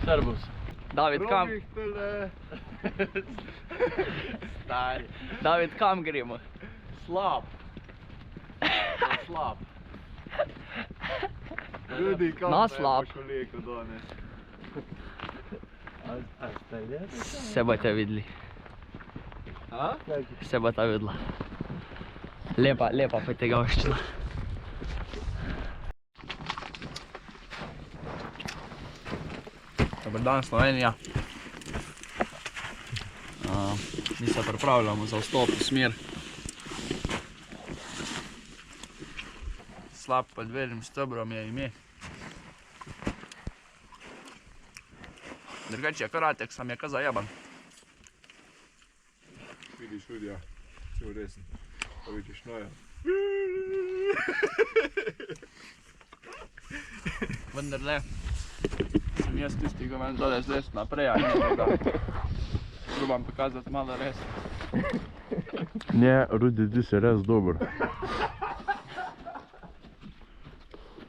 Servus. David, kam? Stari. David, kam gremo? Slab. Slab. Rudi, kam Na te slab. boš vlekel danes? Se boste videli. A? Se boste videla. Lepa potegavščina. Dobar dan, Slovenija. Mi se pripravljamo za vstop v smer. Slab pod velim stebrom je ime. Drugače je karatek, sam je ka zajeban. Vidiš, Rudija, cel resen. Pa vidiš noja. Vendar le, sem jaz tisti, ki vam dole zlest naprej, a ne da probam pokazati malo res. Ne, Rudi, ti si res dober.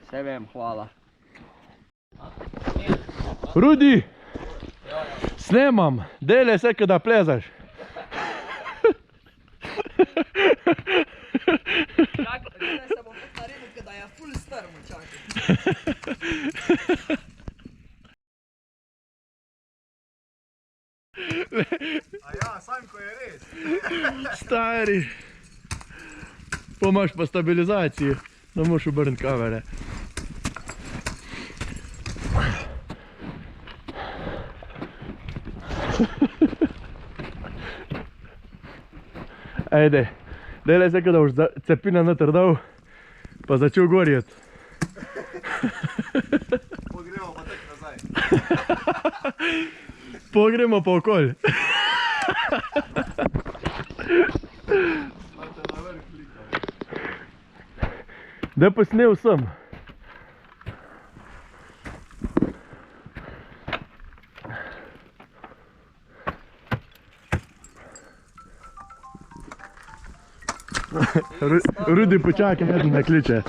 Vse vem, hvala. Rudi! Snemam, delaj se, kada plezaš. Zdaj se bom kot naredil, kada je ful strmo, čakaj. A ja, sam ko je res. Stari. Pomaš pa stabilizaciji, da moš obrniti kamere. Ajde, delaj se, kada boš cepina noter dal, pa začel gorjeti. Pogremo pa tak nazaj. Pogremo pa okolj. Znate na vrh klika. Da pa snel sem. Rudi, počakaj, eden me kliče.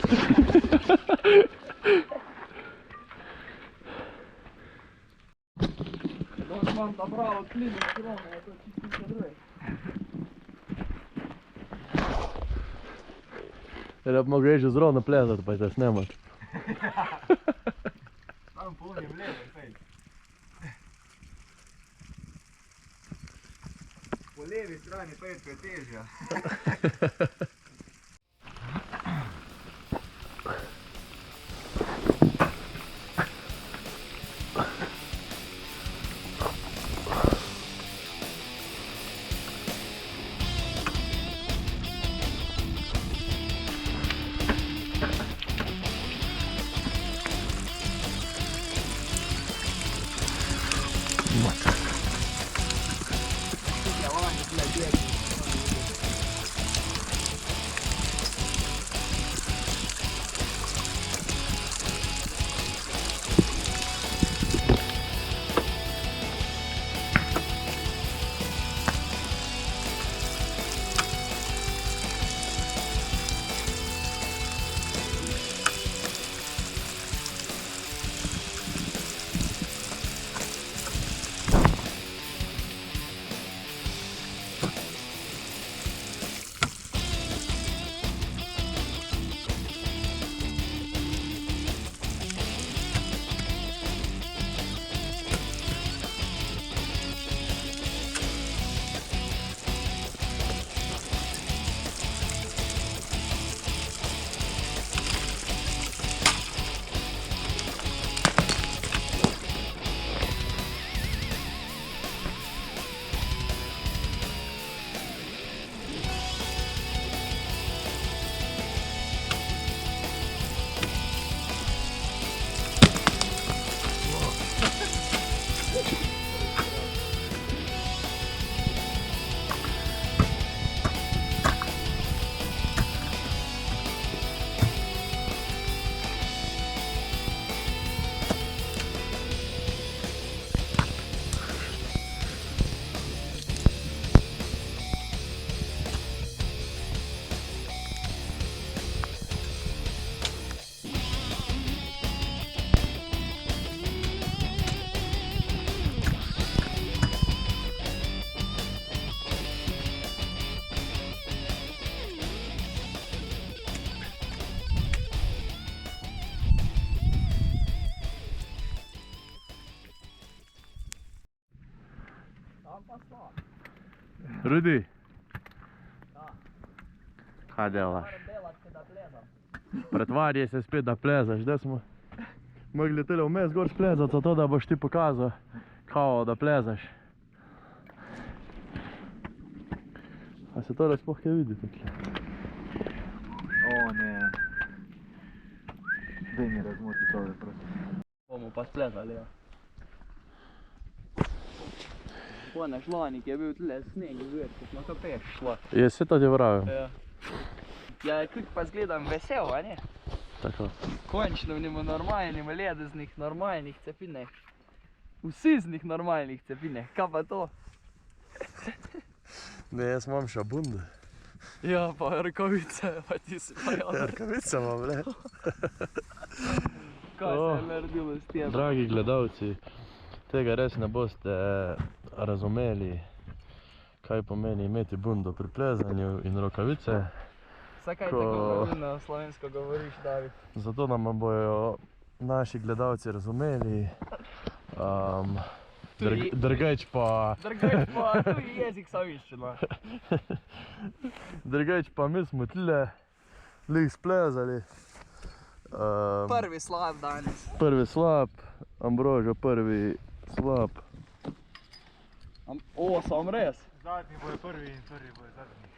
Danes imam ta pravo klino, ogromno, je to čisto drve. Da bi mogel že zrovno plezati, pa te snemati. Tam polnim levo, fejt. Po levi strani fejt je težja. Rudi. Kaj delaš? Pretvarjaj se spet, da plezaš. Zdaj smo mogli tele vmes gor splezati, zato da boš ti pokazal, kao da plezaš. A se tole sploh kaj vidi tukaj? O ne. Daj mi razmoti tole, prosim. Bomo pa splezali, ja. Ponaš lanik je bil tle sneg, zver, ko smo to peš šla. Je se to ti pravil? Ja. Ja, kako pa zgledam vesel, a ne? Tako. Končno v njemu normalnih, ledeznih, normalnih cepineh. Vsiznih normalnih cepineh, kaj pa to? Ne, jaz imam šabunde. Ja, pa rokavice, pa ti si pa jaz. Rkavice imam, le. Kaj se je naredilo s tem? Dragi gledalci, tega res ne boste razumeli, kaj pomeni imeti bundo pri plezanju in rokavice. Zakaj tako pravilno slovensko govoriš, David? Zato nam bojo naši gledalci razumeli. Drugač pa... Drugač pa tuji jezik slovenščina. Drugač pa mi smo tle lih splezali. Prvi slab danes. Prvi slab, Ambrožo prvi slab. O, sam res? Zadnji bojo prvi in prvi bojo zadnji.